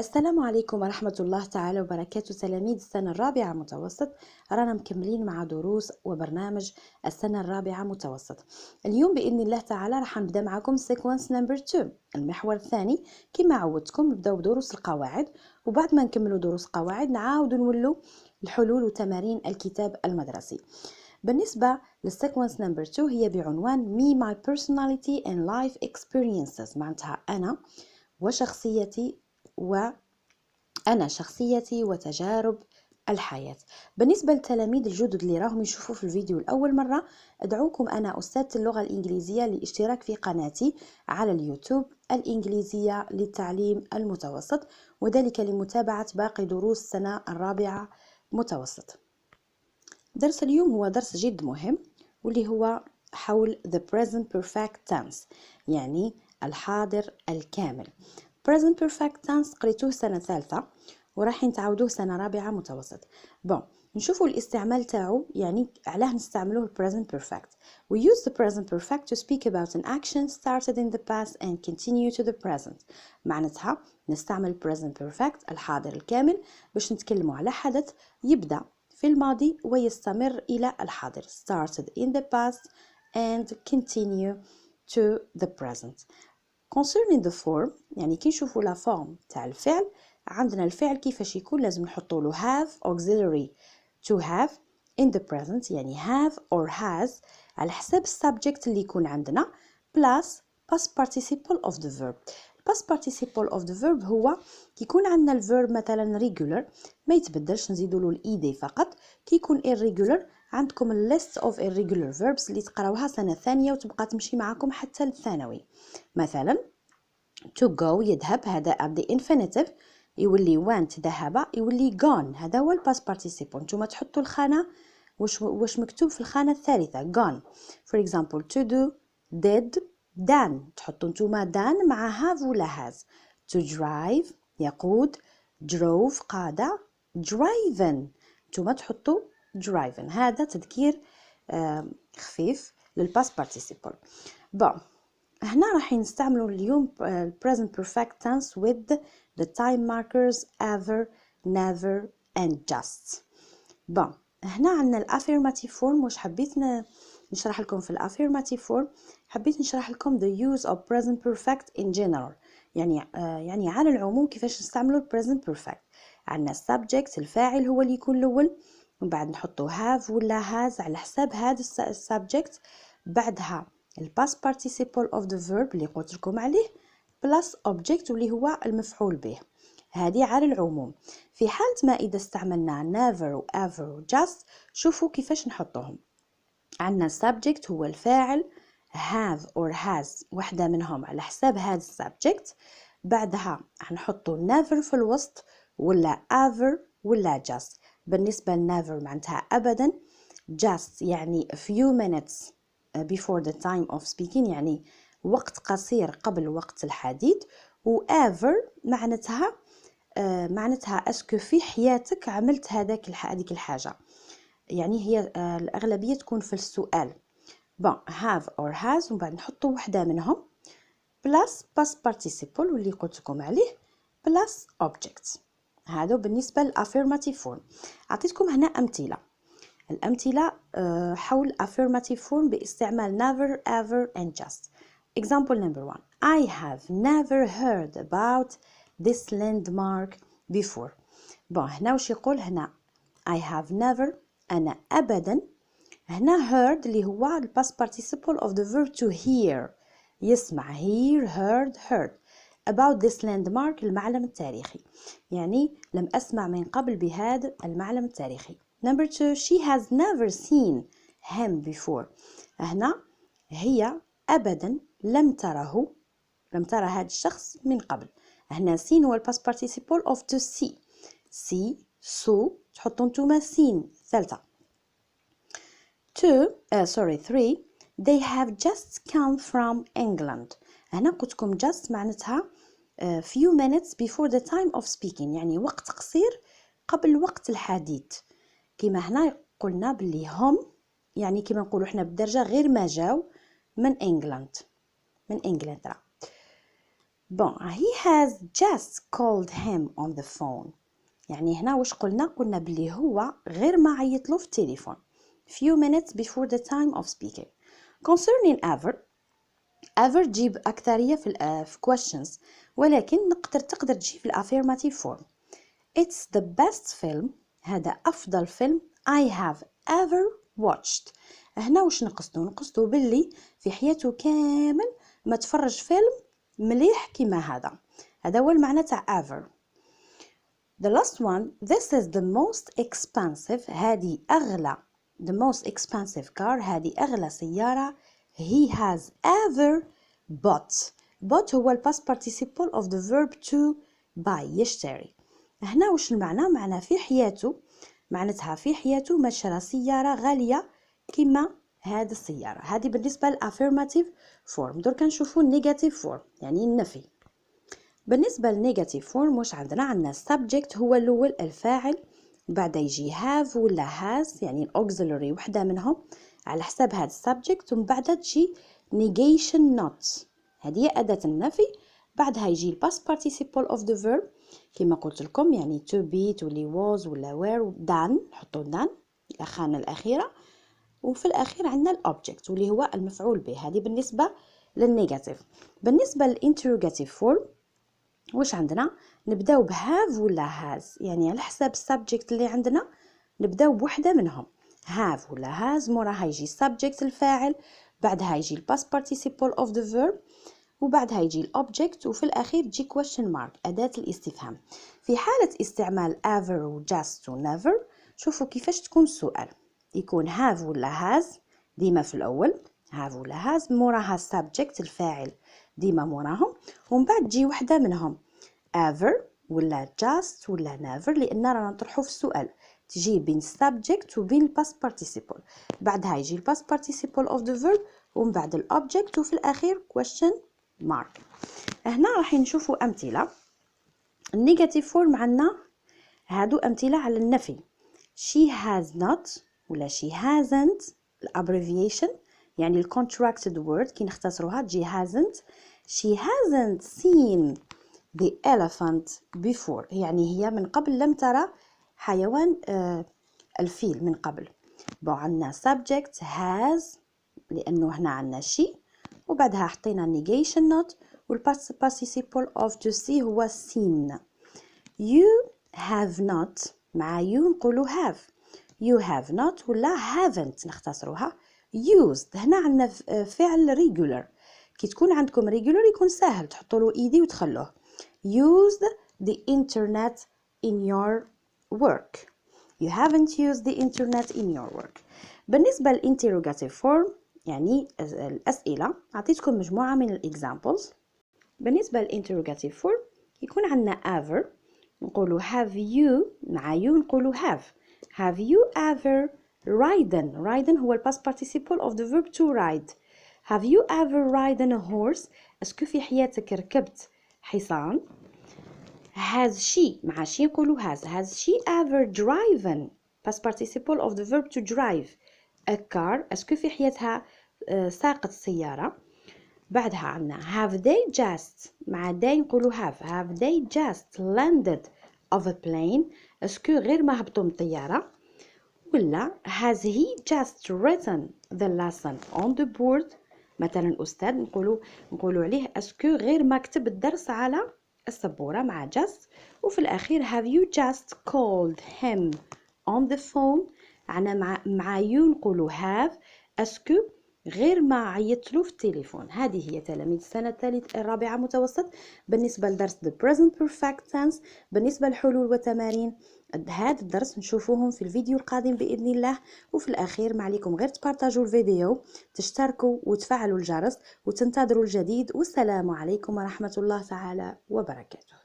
السلام عليكم ورحمة الله تعالى وبركاته. تلاميذ السنة الرابعة متوسط، رانا مكملين مع دروس وبرنامج السنة الرابعة متوسط. اليوم بإذن الله تعالى راح نبدأ معكم سيكونس نمبر 2، المحور الثاني. كما عودتكم نبدأ بدروس القواعد، وبعد ما نكملوا دروس القواعد نعاود نولوا الحلول وتمارين الكتاب المدرسي. بالنسبة للسيكونس نمبر 2 هي بعنوان Me, My Personality and Life Experiences، معناتها أنا شخصيتي وتجارب الحياة. بالنسبة للتلاميذ الجدد اللي راهم يشوفوا في الفيديو لأول مرة، أدعوكم أنا أستاذة اللغة الإنجليزية للاشتراك في قناتي على اليوتيوب الإنجليزية للتعليم المتوسط، وذلك لمتابعة باقي دروس السنة الرابعة متوسط. درس اليوم هو درس جد مهم، واللي هو حول the present perfect tense، يعني الحاضر الكامل. present perfect tense قريتوه سنة ثالثة وراح نتعودوه سنة رابعة متوسط. نشوفوا الاستعمال تاعو، يعني علاه نستعملوه present perfect. We use the present perfect to speak about an action started in the past and continue to the present. معناتها نستعمل present perfect الحاضر الكامل باش نتكلموا على حدث يبدأ في الماضي ويستمر إلى الحاضر، started in the past and continue to the present. concerning the form، يعني كي نشوفوا لا فورم تاع الفعل، عندنا الفعل كيفاش يكون لازم نحطوا له have auxiliary to have in the present، يعني have or has على حساب subject اللي يكون عندنا plus past participle of the verb. past participle of the verb هو كي يكون عندنا الverb مثلا regular ما يتبدلش، نزيدوا له الايدي فقط. كي يكون irregular عندكم list of irregular verbs اللي تقراوها سنة ثانية وتبقى تمشي معكم حتى الثانوي. مثلا to go يذهب، هذا at the infinitive، يولي went ذهب، يولي gone هذا هو الباست participle. نتوما تحطوا الخانة واش مكتوب في الخانة الثالثة gone. for example to do did done، تحطوا نتوما done مع have ولا has. to drive يقود، drove قاد، driven نتوما تحطوا driven. هذا تذكير خفيف للباست participle. هنا راح نستعملوا اليوم present perfect tense with the time markers ever, never and just. هنا عندنا الافيرماتيف فورم. واش حبيت نشرح لكم في الافيرماتيف فورم؟ حبيت نشرح لكم the use of present perfect in general، يعني على العموم كيفاش نستعملوا present perfect. عندنا subject الفاعل هو اللي يكون الاول، ومن بعد نحطوا have ولا has على حساب هذا السبجكت، بعدها الباست participle of the verb اللي قلت لكم عليه plus object واللي هو المفعول به. هذه على العموم. في حالة ما إذا استعملنا never و ever و just، شوفوا كيفاش نحطوهم. عندنا subject هو الفاعل، have or has واحدة منهم على حساب هذا subject، بعدها هنحطوا never في الوسط ولا ever ولا just. بالنسبة never معناتها أبدا، just يعني few minutes before the time of speaking، يعني وقت قصير قبل وقت الحديث. و ever معناتها اسكو في حياتك عملت هذيك الحاجة، يعني هي الأغلبية تكون في السؤال. have or has، ومن بعد نحطوا وحدة منهم plus past participle واللي قلت لكم عليه plus objects. هذا بالنسبة للأفيرماتيف فورم. أعطيتكم هنا أمثلة. الأمثلة حول affirmative form باستعمال never, ever and just. Example number 1. I have never heard about this landmark before. هنا وش يقول هنا؟ I have never، أنا أبدا. هنا heard اللي هو the past participle of the verb to hear، يسمع hear, heard. about this landmark المعلم التاريخي، يعني لم أسمع من قبل بهذا المعلم التاريخي. Number 2. She has never seen him before. هنا هي أبدا لم ترى هذا الشخص من قبل. هنا seen هو past participle of to see. see saw تحطوا نتوما seen ثالثة. 3. They have just come from England. هنا قلت لكم just معناتها few minutes before the time of speaking، يعني وقت قصير قبل وقت الحديث. كما هنا قلنا باللي هم، يعني كما نقولوا احنا بالدرجة غير ما جاو من انجلندا. Bon, he has just called him on the phone. يعني هنا واش قلنا بلي هو غير ما عيطلو في التليفون. Few minutes before the time of speaking. Concerning ever تجيب أكثرية في questions، ولكن تقدر تجي في affirmative form. It's the best film. هذا أفضل فيلم I have ever watched. هنا واش نقصدو باللي في حياته كامل ما تفرج فيلم مليح كيما هذا هو المعنى تاع ever. The last one, this is the most expensive. هذه أغلى. The most expensive car. هذه أغلى سيارة he has ever bought. Bought هو ال past participle of the verb to buy، يشتري. هنا وش المعنى؟ معنى في حياته، معناتها في حياته ما شرى سيارة غالية كما هذه السيارة. هذه بالنسبة للأفيرماتيف فورم. درك نشوفوا النيجاتيف فورم يعني النفي. بالنسبة للنيجاتيف فورم واش عندنا subject هو الأول الفاعل، بعد يجي have ولا has يعني الأوكسيلري وحدة منهم على حساب هذا subject، ومن بعد تجي negation not هذه أداة النفي، بعدها يجي ال past participle of the verb كما قلت لكم يعني to be تولي was ولا were done نحطو done الخانة الأخيرة، وفي الأخير عندنا الأوبجكت واللي هو المفعول به. هذه بالنسبة للنيجاتيف. بالنسبة للانتروجاتيف فورم واش عندنا؟ نبداو بهاف ولا هاز، يعني على حساب السبجكت اللي عندنا نبداو بوحدة منهم. هاف ولا هاز موراها يجي subject الفاعل، بعدها يجي ال past participle of the verb، وبعدها يجي الأوبجكت، وفي الأخير تجي question mark أداة الاستفهام. في حالة استعمال ever و just و never شوفوا كيفاش تكون السؤال. يكون have ولا has ديما في الأول، have ولا has موراها subject الفاعل ديما موراهم، ومن بعد تجي وحدة منهم ever ولا just ولا never، لأن رانا نطرحو في السؤال تجي بين subject وبين past participle، بعدها يجي ال past participle of the verb، ومن بعد الأوبجكت، وفي الأخير question mark. هنا راح نشوفوا أمثلة. النيجاتيف فورم عندنا هادو أمثلة على النفي. she has not ولا she hasn't abbreviation يعني ال contracted word كي نختصروها تجي hasn't. she hasn't seen the elephant before يعني هي من قبل لم ترى حيوان الفيل من قبل. عندنا subject has لأنه هنا عندنا she، وبعدها حطينا negation not، والpast participle of to see هو seen. you have not مع you نقولوا have. you have not ولا haven't نختصروها. used هنا عندنا فعل regular، كي تكون عندكم regular يكون سهل تحطوا له ايدي وتخلوه. used the internet in your work. you haven't used the internet in your work. بالنسبة للinterrogative form يعني الأسئلة، أعطيتكم مجموعة من الexamples. بالنسبة للinterrogative form يكون عندنا ever نقولوا have you، مع you نقولوا have you ever ridden هو ال past participle of the verb to ride. have you ever ridden a horse؟ اسكو في حياتك ركبت حصان؟ has she مع she نقولوا has she ever driven past participle of the verb to drive a car؟ اسكو في حياتها ساقت سيارة؟ بعدها عندنا have they just مع they نقولوا have they just landed of a plane؟ اسكو غير ما هبطوا من الطيارة؟ ولا has he just written the lesson on the board؟ مثلا الأستاذ نقولوا عليه اسكو غير ما كتب الدرس على السبورة مع just. وفي الأخير have you just called him on the phone؟ مع you نقولوا have اسكو غير ما عيطلو في التليفون. هذه هي تلاميذ السنة الرابعة متوسط بالنسبة لدرس the present perfect tense. بالنسبة للحلول والتمارين هذا الدرس نشوفوهم في الفيديو القادم بإذن الله. وفي الأخير ما عليكم غير تبارتاجوا الفيديو، تشتركوا وتفعلوا الجرس وتنتظروا الجديد. والسلام عليكم ورحمة الله تعالى وبركاته.